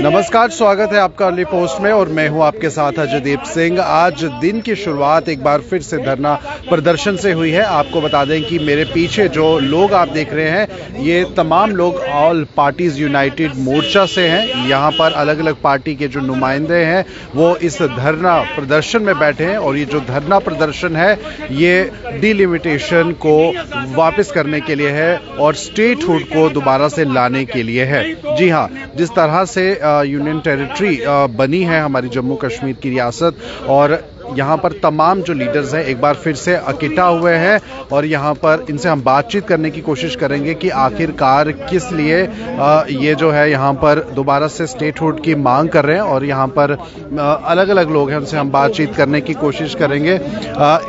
नमस्कार, स्वागत है आपका अर्ली पोस्ट में और मैं हूं आपके साथ अजयदीप सिंह। आज दिन की शुरुआत एक बार फिर से धरना प्रदर्शन से हुई है। आपको बता दें कि मेरे पीछे जो लोग आप देख रहे हैं ये तमाम लोग ऑल पार्टीज यूनाइटेड मोर्चा से हैं। यहां पर अलग अलग पार्टी के जो नुमाइंदे हैं वो इस धरना प्रदर्शन में बैठे हैं और ये जो धरना प्रदर्शन है ये डिलिमिटेशन को वापस करने के लिए है और स्टेटहुड को दोबारा से लाने के लिए है। जी हाँ, जिस तरह से यूनियन टेरिटरी बनी है हमारी जम्मू कश्मीर की रियासत और यहाँ पर तमाम जो लीडर्स हैं एक बार फिर से इकट्ठा हुए हैं और यहाँ पर इनसे हम बातचीत करने की कोशिश करेंगे कि आखिरकार किस लिए ये जो है यहाँ पर दोबारा से स्टेटहुड की मांग कर रहे हैं और यहाँ पर अलग अलग लोग हैं उनसे हम बातचीत करने की कोशिश करेंगे।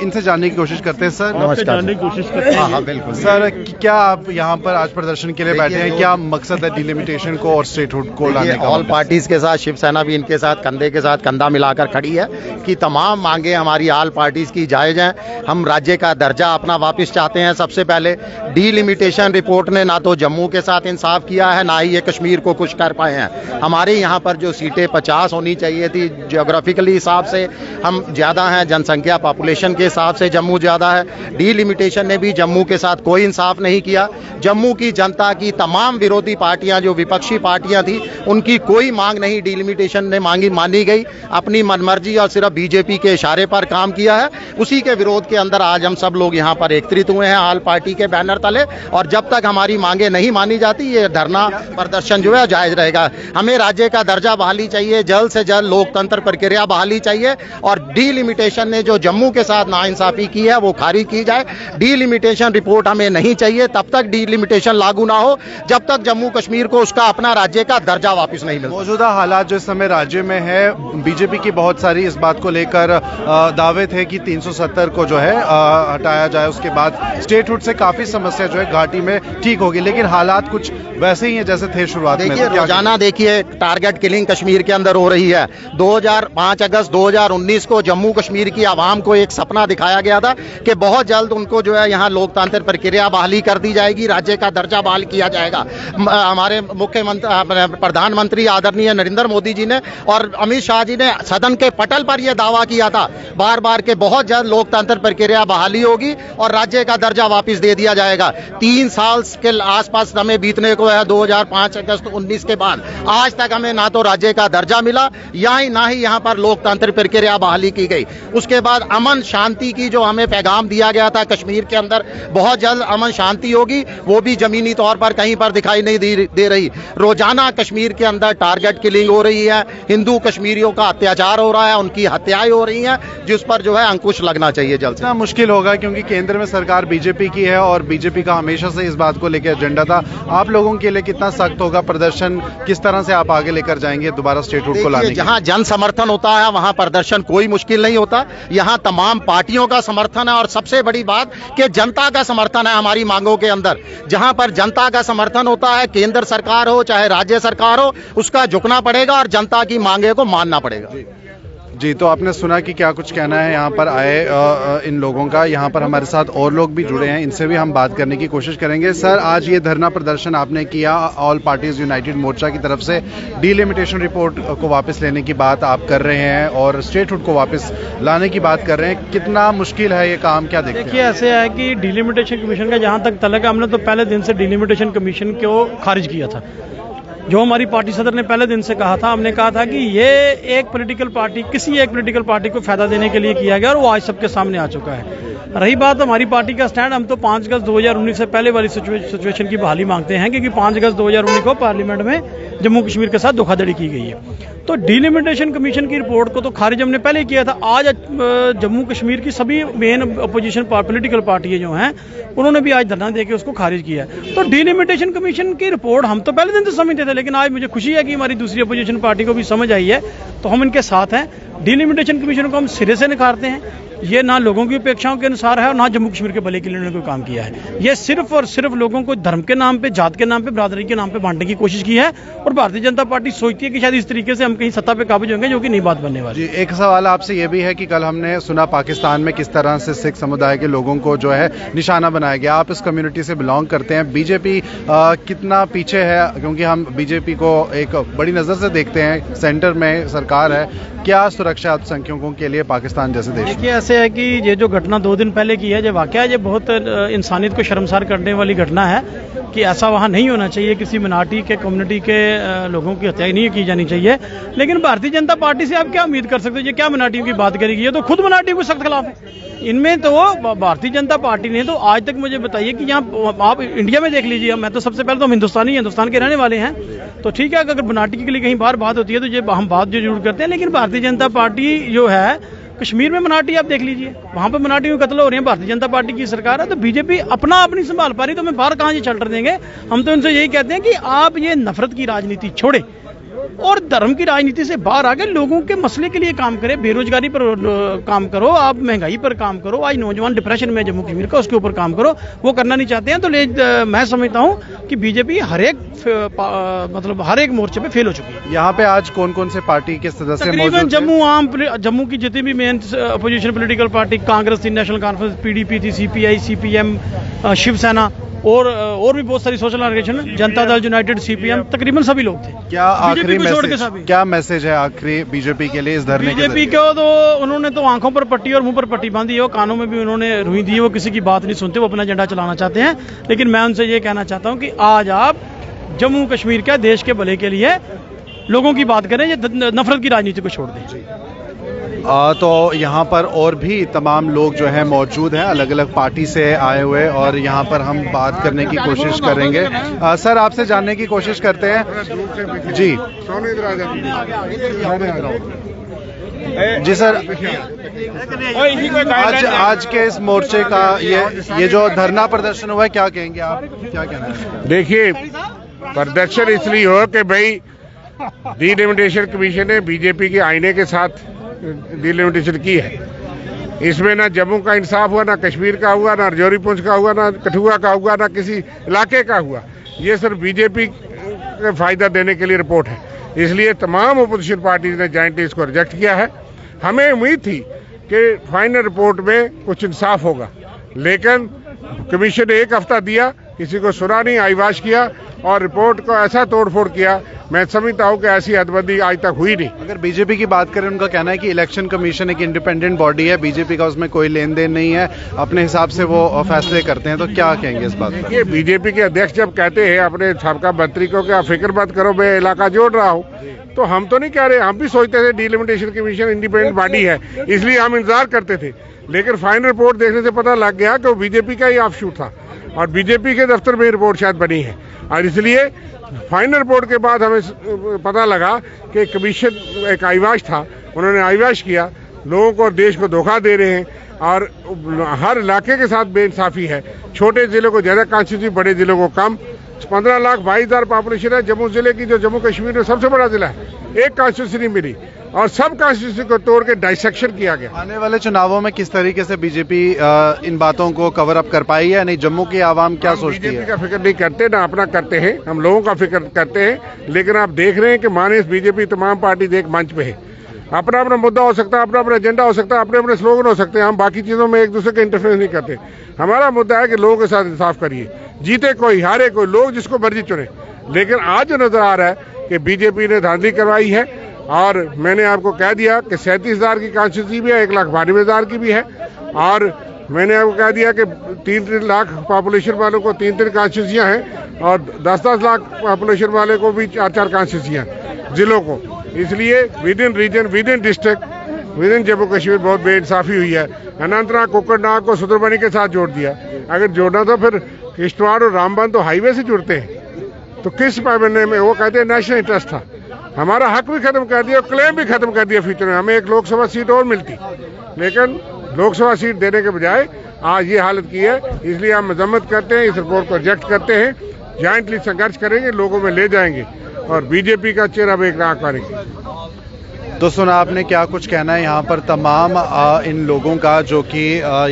इनसे जानने की कोशिश करते हैं। सर नमस्कार। जानने की कोशिश करते हैं। हाँ बिल्कुल। सर क्या आप यहाँ पर आज प्रदर्शन के लिए बैठे हैं, क्या मकसद है डिलिमिटेशन को और स्टेटहुड को लाने का? ऑल पार्टीज के साथ शिवसेना भी इनके साथ कंधे के साथ कंधा मिलाकर खड़ी है कि तमाम मांगे हमारी ऑल पार्टीज की जायज हैं। हम राज्य का दर्जा अपना वापस चाहते हैं। सबसे पहले डिलिमिटेशन रिपोर्ट ने ना तो जम्मू के साथ इंसाफ किया है ना ही ये कश्मीर को कुछ कर पाए हैं। हमारे यहाँ पर जो सीटें 50 होनी चाहिए थी, ज्योग्राफिकली हिसाब से हम ज़्यादा हैं, जनसंख्या पॉपुलेशन के हिसाब से जम्मू ज़्यादा है। डिलिमिटेशन ने भी जम्मू के साथ कोई इंसाफ नहीं किया। जम्मू की जनता की तमाम विरोधी पार्टियां जो विपक्षी पार्टियां थी उनकी कोई मांग नहीं डिलिमिटेशन ने मानी गई। अपनी मनमर्जी और सिर्फ बीजेपी के इशारे पर काम किया है। उसी के विरोध के अंदर आज हम सब लोग यहाँ पर एकत्रित हुए हैं ऑल पार्टी के बैनर तले और जब तक हमारी मांगे नहीं मानी जाती ये धरना प्रदर्शन जो है जायज रहेगा। हमें राज्य का दर्जा बहाली चाहिए, जल्द से जल्द लोकतंत्र प्रक्रिया बहाली चाहिए और डिलिमिटेशन ने जो जम्मू के साथ नाइंसाफी की है वो खारिज की जाए। डिलिमिटेशन रिपोर्ट हमें नहीं चाहिए तब तक डिलिमिटेशन लागू ना हो जब तक जम्मू कश्मीर को उसका अपना राज्य का दर्जा वापस नहीं मिलता। मौजूदा हालात जो इस समय राज्य में है, बीजेपी की बहुत सारी इस बात को लेकर दावे थे कि 370 को जो है हटाया जाए, उसके बाद स्टेटहुड से काफी समस्या जो है घाटी में ठीक होगी, लेकिन हालात कुछ वैसे ही हैं जैसे थे शुरुआत में। रोजाना देखिए टारगेट किलिंग कश्मीर के अंदर हो रही है। 5 अगस्त 2019 को जम्मू कश्मीर की आवाम को एक सपना दिखाया गया था कि बहुत जल्द उनको जो है यहाँ लोकतांत्रिक प्रक्रिया बहाली कर दी जाएगी, राज्य का दर्जा बहाल किया जाएगा। हमारे मुख्यमंत्री प्रधानमंत्री आदरणीय नरेंद्र मोदी जी ने और अमित शाह जी ने सदन के पटल पर यह दावा किया था बार बार के बहुत जल्द लोकतंत्र प्रक्रिया बहाली होगी और राज्य का दर्जा वापस दे दिया जाएगा। 3 साल के आसपास हमें बीतने को है 2005 अगस्त 19 के बाद आज तक हमें ना तो राज्य का दर्जा मिला ना ही यहाँ पर लोकतंत्र प्रक्रिया बहाली की गई। उसके बाद अमन शांति की जो हमें पैगाम दिया गया था कश्मीर के अंदर बहुत जल्द अमन शांति होगी, वो भी जमीनी तौर पर कहीं पर दिखाई नहीं दे रही। रोजाना कश्मीर के अंदर टारगेट किलिंग हो रही है, हिंदू कश्मीरियों का अत्याचार हो रहा है, उनकी हत्याएं हो रही हैं जिस पर जो है अंकुश लगना चाहिए जल्द से। मुश्किल होगा क्योंकि केंद्र में सरकार बीजेपी की है और बीजेपी का हमेशा से इस बात को लेकर एजेंडा था। आप लोगों के लिए कितना सख्त होगा प्रदर्शन, किस तरह से आप आगे लेकर जाएंगे दोबारा स्टेटहुड को लाने? जहां जन समर्थन होता है वहां प्रदर्शन कोई मुश्किल नहीं होता। यहां तमाम पार्टियों का समर्थन है और सबसे बड़ी बात कि जनता का समर्थन है हमारी मांगों के अंदर। जहां पर जनता का समर्थन होता है, केंद्र सरकार हो चाहे राज्य सरकार हो, उसका झुकना पड़ेगा और जनता की मांगे को मानना पड़ेगा। जी, तो आपने सुना कि क्या कुछ कहना है यहाँ पर आए इन लोगों का। यहाँ पर हमारे साथ और लोग भी जुड़े हैं, इनसे भी हम बात करने की कोशिश करेंगे। सर, आज ये धरना प्रदर्शन आपने किया ऑल पार्टीज यूनाइटेड मोर्चा की तरफ से, डिलिमिटेशन रिपोर्ट को वापस लेने की बात आप कर रहे हैं और स्टेटहुड को वापस लाने की बात कर रहे हैं। कितना मुश्किल है ये काम, क्या देखते हैं? देखिए, ऐसे है कि डिलिमिटेशन कमीशन का जहाँ तक तलक है, हमने तो पहले दिन से डिलिमिटेशन कमीशन को खारिज किया था। जो हमारी पार्टी सदर ने पहले दिन से कहा था, हमने कहा था कि ये एक पॉलिटिकल पार्टी, किसी एक पॉलिटिकल पार्टी को फायदा देने के लिए किया गया और वो आज सबके सामने आ चुका है। रही बात हमारी पार्टी का स्टैंड, हम तो 5 अगस्त 2019 से पहले वाली सिचुएशन की बहाली मांगते हैं क्योंकि 5 अगस्त 2019 को पार्लियामेंट में जम्मू कश्मीर के साथ धोखाधड़ी की गई है। तो डिलिमिटेशन कमीशन की रिपोर्ट को तो खारिज हमने पहले ही किया था। आज जम्मू कश्मीर की सभी मेन अपोजिशन पॉलिटिकल पार्टियां जो हैं उन्होंने भी आज धरना देकर उसको खारिज किया है। तो डिलिमिटेशन कमीशन की रिपोर्ट हम तो पहले दिन से समझते थे, लेकिन आज मुझे खुशी है कि हमारी दूसरी अपोजिशन पार्टी को भी समझ आई है, तो हम इनके साथ हैं। डिलिमिटेशन कमीशन को हम सिरे से नकारते हैं ये ना लोगों की अपेक्षाओं के अनुसार है और ना जम्मू कश्मीर के भले के लिए उन्होंने कोई काम किया है। ये सिर्फ और सिर्फ लोगों को धर्म के नाम पे, जात के नाम पे, बरादरी के नाम पे बांटने की कोशिश की है और भारतीय जनता पार्टी सोचती है कि शायद इस तरीके से हम कहीं सत्ता पे काबिज होंगे, जो कि नहीं बात बनने वाली। जी, एक सवाल आपसे ये भी है कि कल हमने सुना पाकिस्तान में किस तरह से सिख समुदाय के लोगों को जो है निशाना बनाया गया। आप इस कम्युनिटी से बिलोंग करते हैं, बीजेपी कितना पीछे है? क्योंकि हम बीजेपी को एक बड़ी नज़र से देखते हैं, सेंटर में सरकार है, क्या सुरक्षा अल्पसंख्यकों के लिए पाकिस्तान जैसे देश? देखिए, ऐसे है कि ये जो घटना 2 दिन पहले की है, जो वाकया है, ये बहुत इंसानियत को शर्मसार करने वाली घटना है कि ऐसा वहाँ नहीं होना चाहिए। किसी मिनार्टी के, कम्युनिटी के लोगों की हत्या नहीं की जानी चाहिए। लेकिन भारतीय जनता पार्टी से आप क्या उम्मीद कर सकते हो? ये क्या मिनार्टियों की बात करेगी? ये तो खुद मिनार्टियों के सख्त खिलाफ है। इनमें तो भारतीय जनता पार्टी ने तो आज तक, मुझे बताइए कि यहाँ आप इंडिया में देख लीजिए, मैं तो सबसे पहले तो हम हिंदुस्तान के रहने वाले हैं, तो ठीक है, अगर मिनार्टी के लिए कहीं बाहर बात होती है तो ये हम बात जो जरूर करते हैं। लेकिन भारतीय जनता पार्टी जो है, कश्मीर में मिनार्टी आप देख लीजिए, वहां पर मिनार्टी में कत्ल हो रहे हैं, भारतीय जनता पार्टी की सरकार है। तो बीजेपी अपनी संभाल पा रही, तो हमें बाहर कहां ये शेल्टर देंगे? हम तो इनसे यही कहते हैं कि आप ये नफरत की राजनीति छोड़े और धर्म की राजनीति से बाहर आके लोगों के मसले के लिए काम करें। बेरोजगारी पर काम करो, आप महंगाई पर काम करो। आज नौजवान डिप्रेशन में जम्मू कश्मीर का, उसके ऊपर काम करो। वो करना नहीं चाहते हैं, तो मैं समझता हूं कि बीजेपी हर एक मोर्चे पे फेल हो चुकी है। यहाँ पे आज कौन कौन से पार्टी के सदस्य मौजूद हैं? जम्मू की जितनी भी main opposition political party, Congress थी, नेशनल कॉन्फ्रेंस, पीडीपी थी, सीपीआई, सीपीएम, शिवसेना और भी बहुत सारी social organisation, Janata Dal United, CPM, तकरीबन सभी लोग थे। क्या मैसेज है आखिरी बीजेपी के लिए इस धरने के? बीजेपी को तो उन्होंने तो आंखों पर पट्टी और मुंह पर पट्टी बांधी है, कानों में भी उन्होंने रुई दी है। वो किसी की बात नहीं सुनते, वो अपना एजेंडा चलाना चाहते हैं। लेकिन मैं उनसे ये कहना चाहता हूँ कि आज आप जम्मू कश्मीर के देश के भले के लिए लोगों की बात करें, ये नफरत की राजनीति को छोड़ दें। तो यहाँ पर और भी तमाम लोग जो हैं मौजूद हैं, अलग अलग पार्टी से आए हुए, और यहाँ पर हम बात करने की कोशिश करेंगे। सर, आपसे जानने की कोशिश करते हैं। जी जी सर, आज के इस मोर्चे का ये जो धरना प्रदर्शन हुआ है, क्या कहेंगे आप? क्या कहना है? देखिए, प्रदर्शन इसलिए हो कि भाई डिलिमिटेशन कमीशन ने बीजेपी के आईने के साथ डिलिमिटेशन की है। इसमें ना जम्मू का इंसाफ हुआ, ना कश्मीर का हुआ, ना राजौरी पुंछ का हुआ, ना कठुआ का हुआ, ना किसी इलाके का हुआ। ये सिर्फ बीजेपी को फायदा देने के लिए रिपोर्ट है। इसलिए तमाम अपोजिशन पार्टीज ने जॉइंटली इसको रिजेक्ट किया है। हमें उम्मीद थी कि फाइनल रिपोर्ट में कुछ इंसाफ होगा, लेकिन कमीशन ने 1 हफ्ता दिया, किसी को सुना नहीं, आईवाश किया और रिपोर्ट को ऐसा तोड़फोड़ किया। मैं समझता हूं कि ऐसी हदबंदी आज तक हुई नहीं। अगर बीजेपी की बात करें, उनका कहना है कि इलेक्शन कमीशन एक इंडिपेंडेंट बॉडी है, बीजेपी का उसमें कोई लेन देन नहीं है, अपने हिसाब से वो फैसले करते हैं। तो क्या कहेंगे इस बात पर? ये बीजेपी के अध्यक्ष जब कहते हैं अपने साबका मंत्री को कि आप फिक्र मत करो, मैं इलाका जोड़ रहा हूँ, तो हम तो नहीं कह रहे, हम भी सोचते थे डिलिमिटेशन कमीशन इंडिपेंडेंट बॉडी है, इसलिए हम इंतजार करते थे। लेकिन फाइनल रिपोर्ट देखने से पता लग गया कि वो बीजेपी का ही ऑफशूट था और बीजेपी के दफ्तर में रिपोर्ट शायद बनी है। और इसलिए फाइनल रिपोर्ट के बाद हमें पता लगा कि कमीशन एक आईवाश था, उन्होंने आईवाश किया, लोगों को और देश को धोखा दे रहे हैं और हर इलाके के साथ बेइंसाफी है। छोटे जिलों को ज़्यादा कॉन्स्टिट्यूंसी, बड़े जिलों को कम। 15,22,000 पॉपुलेशन है जम्मू जिले की, जो जम्मू कश्मीर में सबसे बड़ा जिला है। एक कॉन्स्टिट्यूंसी नहीं मिली और सब कॉन्स्टिट्यूंसी को तोड़ के डाइसेक्शन किया गया। आने वाले चुनावों में किस तरीके से बीजेपी इन बातों को कवर अप कर पाई है? नहीं, जम्मू की आवाम क्या सोचती है? बीजेपी का फिक्र नहीं करते, ना अपना करते हैं, हम लोगों का फिक्र करते हैं। लेकिन आप देख रहे हैं कि माने बीजेपी तमाम पार्टी एक मंच पे है, अपना अपना मुद्दा हो सकता है, अपना अपना एजेंडा हो सकता है, अपने अपने स्लोगन हो सकते हैं। हम बाकी चीजों में एक दूसरे के इंटरफेरेंस नहीं करते। हमारा मुद्दा है कि लोगों के साथ इंसाफ करिए, जीते कोई हारे कोई, लोग जिसको मर्जी चुने। लेकिन आज जो नजर आ रहा है कि बीजेपी ने धांधली करवाई है और मैंने आपको कह दिया कि 37,000 की कॉन्स्टिट्यूंसी भी है, 1,92,000 की भी है। और मैंने आपको कह दिया कि 3-3 लाख पॉपुलेशन वालों को 3-3 कॉन्स्टिट्यूंसियां हैं और 10-10 लाख पॉपुलेशन वाले को भी 4-4 कॉन्स्टिट्यूंसियां जिलों को। इसलिए within region, within district, within Jammu Kashmir बहुत बेइंसाफी हुई है। अनंतनाग कुकरनाग को सुंदरबनी के साथ जोड़ दिया। अगर जोड़ना तो फिर किश्तवाड़ और रामबन तो हाईवे से जुड़ते हैं, तो किस पैमाने में? वो कहते हैं नेशनल इंटरेस्ट था। हमारा हक भी खत्म कर दिया, क्लेम भी खत्म कर दिया। फ्यूचर में हमें एक लोकसभा सीट और मिलती, लेकिन लोकसभा सीट देने के बजाय आज ये हालत की है। इसलिए हम मजम्मत करते हैं, इस रिपोर्ट को रिजेक्ट करते हैं, जॉइंटली संघर्ष करेंगे, लोगों में ले जाएंगे और बीजेपी का चेहरा बेनकाब करेंगे। तो सुना आपने क्या कुछ कहना है यहाँ पर तमाम इन लोगों का जो कि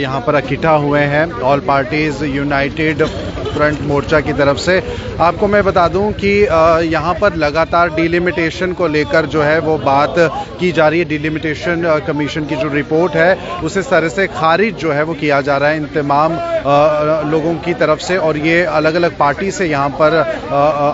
यहाँ पर इकट्ठा हुए हैं ऑल पार्टीज यूनाइटेड फ्रंट मोर्चा की तरफ से। आपको मैं बता दूं कि यहाँ पर लगातार डिलिमिटेशन को लेकर जो है वो बात की जा रही है। डिलिमिटेशन कमीशन की जो रिपोर्ट है उसे सर से खारिज जो है वो किया जा रहा है इन तमाम लोगों की तरफ से, और ये अलग अलग पार्टी से यहाँ पर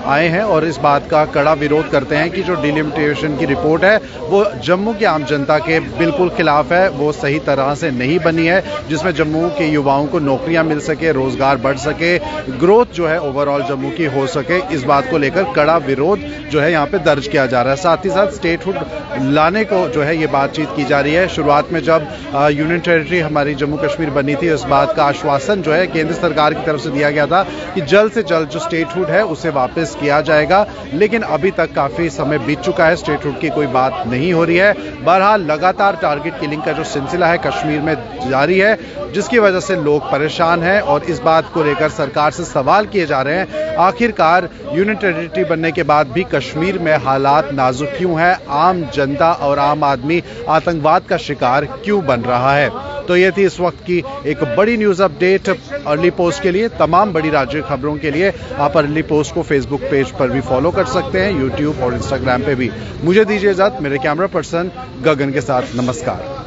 आए हैं और इस बात का कड़ा विरोध करते हैं कि जो डिलिमिटेशन की रिपोर्ट है वो जम्मू की आम जनता के बिल्कुल खिलाफ है, वो सही तरह से नहीं बनी है जिसमें जम्मू के युवाओं को नौकरियां मिल सके, रोजगार बढ़ सके, ग्रोथ जो है ओवरऑल जम्मू की हो सके। इस बात को लेकर कड़ा विरोध जो है यहाँ पे दर्ज किया जा रहा है। साथ ही साथ स्टेटहुड लाने को जो है ये बातचीत की जा रही है। शुरुआत में जब यूनियन टेरिटरी हमारी जम्मू कश्मीर बनी थी इस बात का आश्वासन जो है केंद्र सरकार की तरफ से दिया गया था कि जल्द से जल्द जो स्टेटहुड है उसे वापस किया जाएगा, लेकिन अभी तक काफी समय बीत चुका है, स्टेटहुड की कोई बात नहीं हो रही है। बहरहाल लगातार टारगेट किलिंग का जो सिलसिला है कश्मीर में जारी है, जिसकी वजह से लोग परेशान हैं और इस बात को लेकर सरकार से सवाल किए जा रहे हैं आखिरकार यूनियन टेरिटरी बनने के बाद भी कश्मीर में हालात नाजुक क्यों है, आम जनता और आम आदमी आतंकवाद का शिकार क्यों बन रहा है। तो ये थी इस वक्त की एक बड़ी न्यूज अपडेट अर्ली पोस्ट के लिए। तमाम बड़ी राज्य खबरों के लिए आप अर्ली पोस्ट को फेसबुक पेज पर भी फॉलो कर सकते हैं, यूट्यूब और इंस्टाग्राम पे भी। मुझे दीजिए इजाजत, मेरे कैमरा पर्सन गगन के साथ नमस्कार।